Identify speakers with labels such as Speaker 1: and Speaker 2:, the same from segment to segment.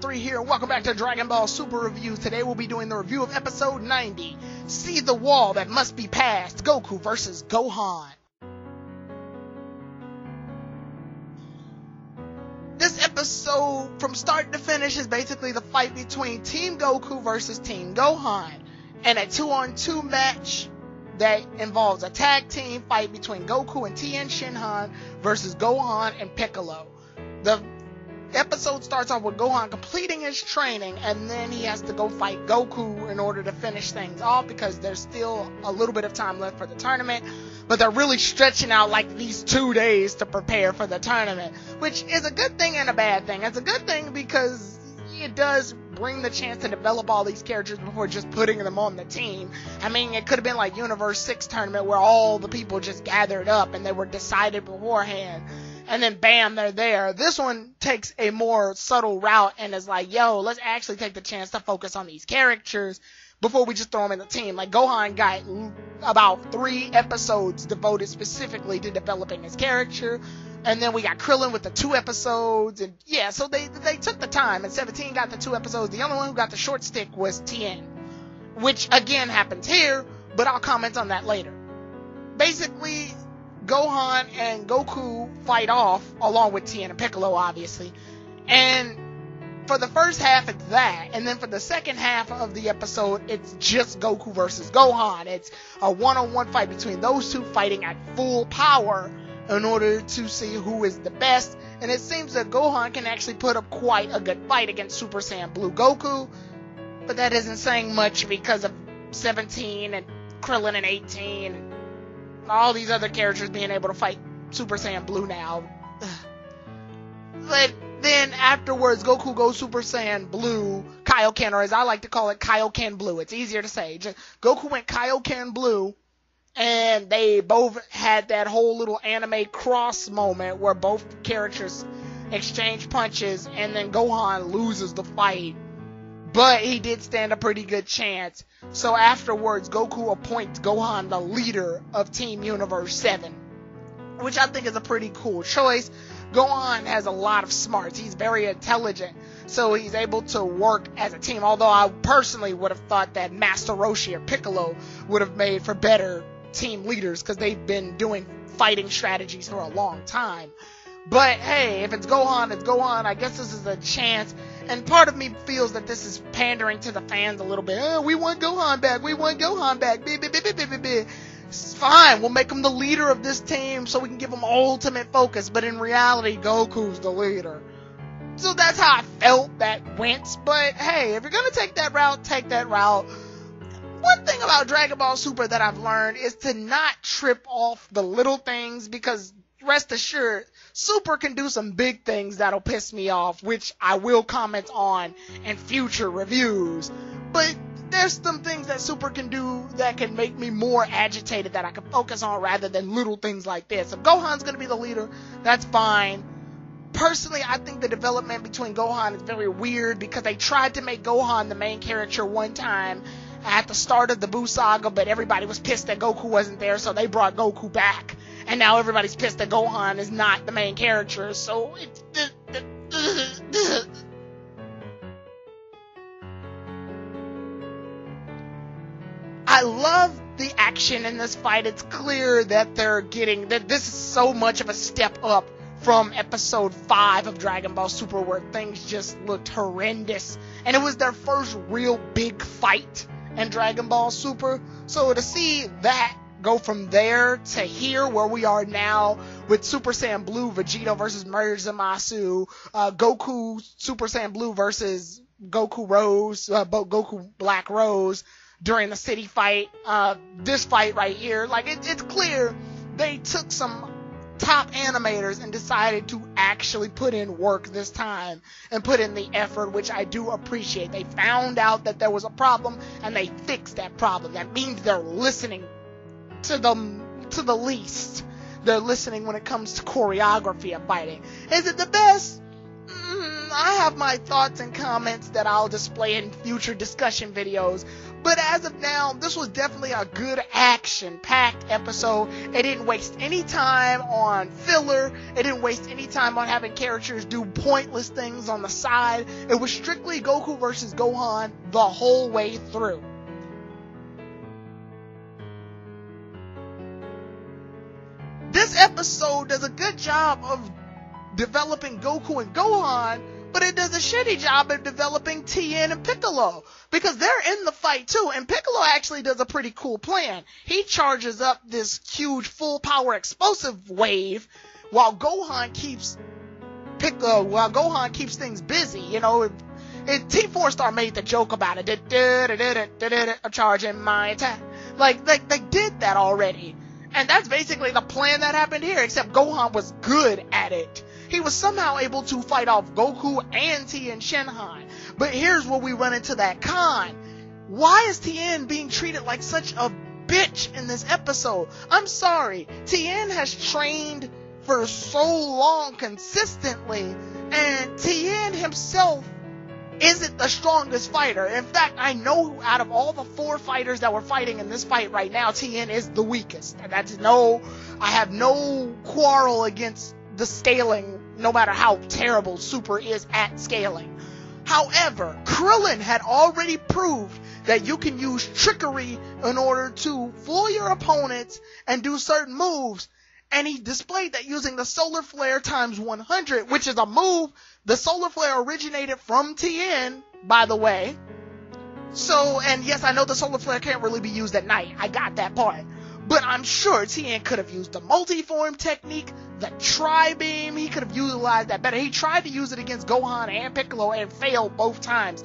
Speaker 1: 3 here, and welcome back to Dragon Ball Super Reviews. Today we'll be doing the review of episode 90, See the Wall That Must Be Passed, Goku vs. Gohan. This episode, from start to finish, is basically the fight between Team Goku versus Team Gohan, and a 2-on-2 match that involves a tag team fight between Goku and Tien Shinhan versus Gohan and Piccolo. The episode starts off with Gohan completing his training, and then he has to go fight Goku in order to finish things off because there's still a little bit of time left for the tournament, but they're really stretching out like these 2 days to prepare for the tournament, which is a good thing and a bad thing. It's a good thing because it does bring the chance to develop all these characters before just putting them on the team. I mean, it could have been like Universe 6 tournament where all the people just gathered up and they were decided beforehand, and then bam, they're there. This one takes a more subtle route and is like, yo, let's actually take the chance to focus on these characters before we just throw them in the team. Like, Gohan got about 3 episodes devoted specifically to developing his character, and then we got Krillin with the 2 episodes, and yeah, so they took the time, and 17 got the 2 episodes. The only one who got the short stick was Tien, which again happens here, but I'll comment on that later. Basically, Gohan and Goku fight off, along with Tien and Piccolo, obviously, and for the first half it's that, and then for the second half of the episode it's just Goku versus Gohan. It's a one-on-one fight between those two fighting at full power in order to see who is the best, and it seems that Gohan can actually put up quite a good fight against Super Saiyan Blue Goku, but that isn't saying much because of 17 and Krillin and 18 and all these other characters being able to fight Super Saiyan Blue now. But then afterwards, Goku goes Super Saiyan Blue, Kaioken, or as I like to call it, Kaioken Blue. It's easier to say. Goku went Kaioken Blue, and they both had that whole little anime cross moment where both characters exchange punches, and then Gohan loses the fight. But he did stand a pretty good chance. So afterwards, Goku appoints Gohan the leader of Team Universe 7, which I think is a pretty cool choice. Gohan has a lot of smarts. He's very intelligent, so he's able to work as a team. Although I personally would have thought that Master Roshi or Piccolo would have made for better team leaders because they've been doing fighting strategies for a long time. But hey, if it's Gohan, it's Gohan. I guess this is a chance. And part of me feels that this is pandering to the fans a little bit. Oh, we want Gohan back. We want Gohan back. It's fine. We'll make him the leader of this team so we can give him ultimate focus. But in reality, Goku's the leader. So that's how I felt that went. But hey, if you're going to take that route, take that route. One thing about Dragon Ball Super that I've learned is to not trip off the little things, because rest assured, Super can do some big things that'll piss me off, which I will comment on in future reviews. But there's some things that Super can do that can make me more agitated that I can focus on rather than little things like this. If Gohan's going to be the leader, that's fine. Personally, I think the development between Gohan is very weird because they tried to make Gohan the main character one time at the start of the Buu Saga, but everybody was pissed that Goku wasn't there, so they brought Goku back. And now everybody's pissed that Gohan is not the main character, so I love the action in this fight. It's clear that that this is so much of a step up from episode 5 of Dragon Ball Super, where things just looked horrendous. And it was their first real big fight in Dragon Ball Super. So to see that go from there to here where we are now with Super Saiyan Blue Vegeta versus Zamasu, Goku Super Saiyan Blue versus Goku Rose, Goku Black Rose during the city fight, this fight right here, like it's clear they took some top animators and decided to actually put in work this time and put in the effort, which I do appreciate. They found out that there was a problem and they fixed that problem. That means they're listening to the least. They're listening when it comes to choreography of fighting. Is it the best? I have my thoughts and comments that I'll display in future discussion videos, But as of now, this was definitely a good action-packed episode. It didn't waste any time on filler. It didn't waste any time on having characters do pointless things on the side. It was strictly Goku versus Gohan the whole way through. This episode does a good job of developing Goku and Gohan, but it does a shitty job of developing Tien and Piccolo, because they're in the fight too, and Piccolo actually does a pretty cool plan. He charges up this huge full power explosive wave while Gohan keeps things busy. You know, T4 Star made the joke about it. I'm charging my attack. Like they did that already. And that's basically the plan that happened here, except Gohan was good at it. He was somehow able to fight off Goku and Tien Shenhai. But here's where we run into that con. Why is Tien being treated like such a bitch in this episode? I'm sorry. Tien has trained for so long consistently, and Tien himself isn't the strongest fighter. In fact, I know out of all the 4 fighters that were fighting in this fight right now, Tien is the weakest. And I have no quarrel against the scaling, no matter how terrible Super is at scaling. However, Krillin had already proved that you can use trickery in order to fool your opponents and do certain moves. And he displayed that using the Solar Flare times 100, which is a move. The Solar Flare originated from Tien, by the way. So, and yes, I know the Solar Flare can't really be used at night. I got that part. But I'm sure Tien could have used the multi-form technique, the Tri-Beam. He could have utilized that better. He tried to use it against Gohan and Piccolo and failed both times.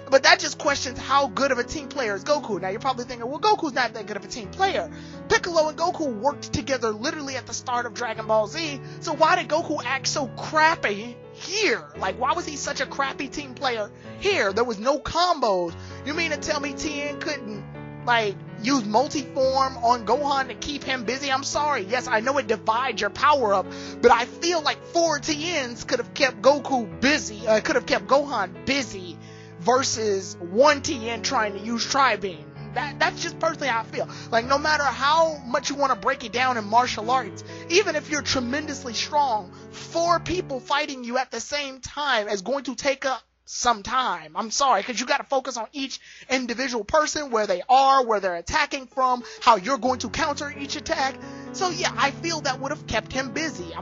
Speaker 1: But that just questions how good of a team player is Goku. Now you're probably thinking, well, Goku's not that good of a team player. Piccolo and Goku worked together literally at the start of Dragon Ball Z. So why did Goku act so crappy here? Like, why was he such a crappy team player here? There was no combos. You mean to tell me Tien couldn't, like, use multi-form on Gohan to keep him busy? I'm sorry. Yes, I know it divides your power up, but I feel like 4 Tiens could have kept Goku busy, could have kept Gohan busy versus 1 Tien trying to use Tri-Beam. That's just personally how I feel. Like, no matter how much you want to break it down in martial arts, even if you're tremendously strong, 4 people fighting you at the same time is going to take up some time. I'm sorry, because you got to focus on each individual person, where they are, where they're attacking from, how you're going to counter each attack. So yeah, I feel that would have kept him busy.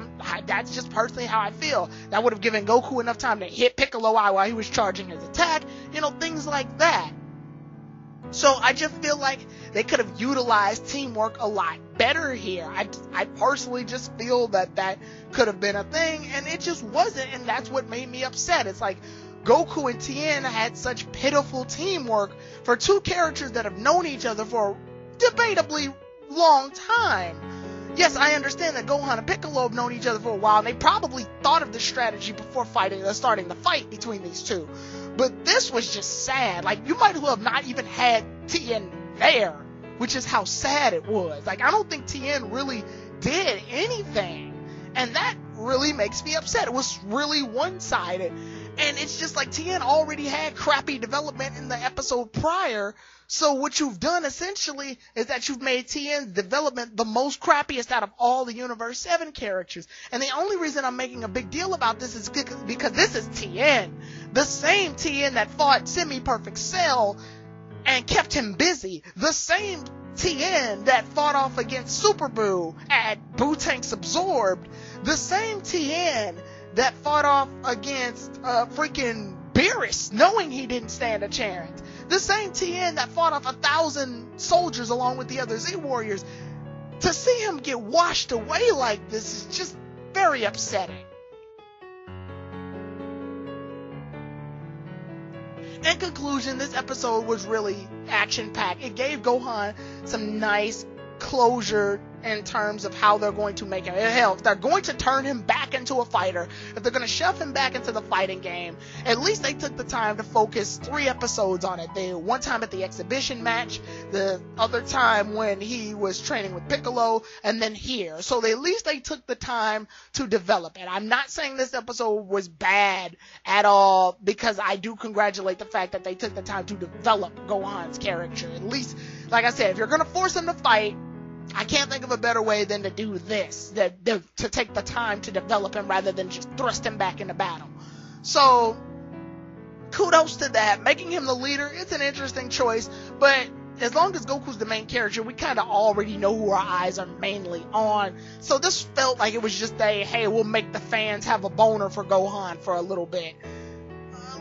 Speaker 1: That's just personally how I feel. That would have given Goku enough time to hit Piccolo while he was charging his attack, you know, things like that. So I just feel like they could have utilized teamwork a lot better here. I personally just feel that could have been a thing, and it just wasn't, and that's what made me upset. It's like, Goku and Tien had such pitiful teamwork for 2 characters that have known each other for a debatably long time. Yes, I understand that Gohan and Piccolo have known each other for a while, and they probably thought of the strategy before starting the fight between these 2. But this was just sad. Like, you might as well have not even had Tien there, which is how sad it was. Like, I don't think Tien really did anything, and that really makes me upset. It was really one-sided. And it's just like Tien already had crappy development in the episode prior. So what you've done essentially is that you've made Tien's development the most crappiest out of all the Universe 7 characters. And the only reason I'm making a big deal about this is because this is Tien. The same Tien that fought Semi-Perfect Cell and kept him busy. The same Tien that fought off against Super Buu at Buu-Tank's Absorbed. The same Tien that fought off against freaking Beerus, knowing he didn't stand a chance. The same Tien that fought off 1,000 soldiers along with the other Z-Warriors. To see him get washed away like this is just very upsetting. In conclusion, this episode was really action-packed. It gave Gohan some nice closure in terms of how they're going to make him. Hell, if they're going to turn him back into a fighter, if they're going to shove him back into the fighting game, at least they took the time to focus 3 episodes on it. One time at the exhibition match, the other time when he was training with Piccolo, and then here. So at least they took the time to develop it. I'm not saying this episode was bad at all, because I do congratulate the fact that they took the time to develop Gohan's character. At least, like I said, if you're going to force him to fight, I can't think of a better way than to do this, to take the time to develop him rather than just thrust him back into battle. So, kudos to that. Making him the leader, it's an interesting choice, but as long as Goku's the main character, we kind of already know who our eyes are mainly on. So this felt like it was just hey, we'll make the fans have a boner for Gohan for a little bit.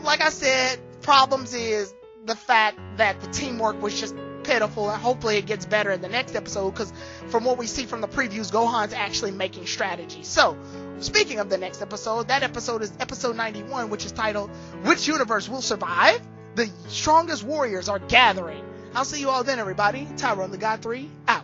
Speaker 1: Like I said, problems is the fact that the teamwork was just pitiful, and hopefully it gets better in the next episode, because from what we see from the previews, Gohan's actually making strategy. So, speaking of the next episode, that episode is episode 91, which is titled, Which Universe Will Survive? The Strongest Warriors Are Gathering. I'll see you all then, everybody. Tyrone the God 3, out.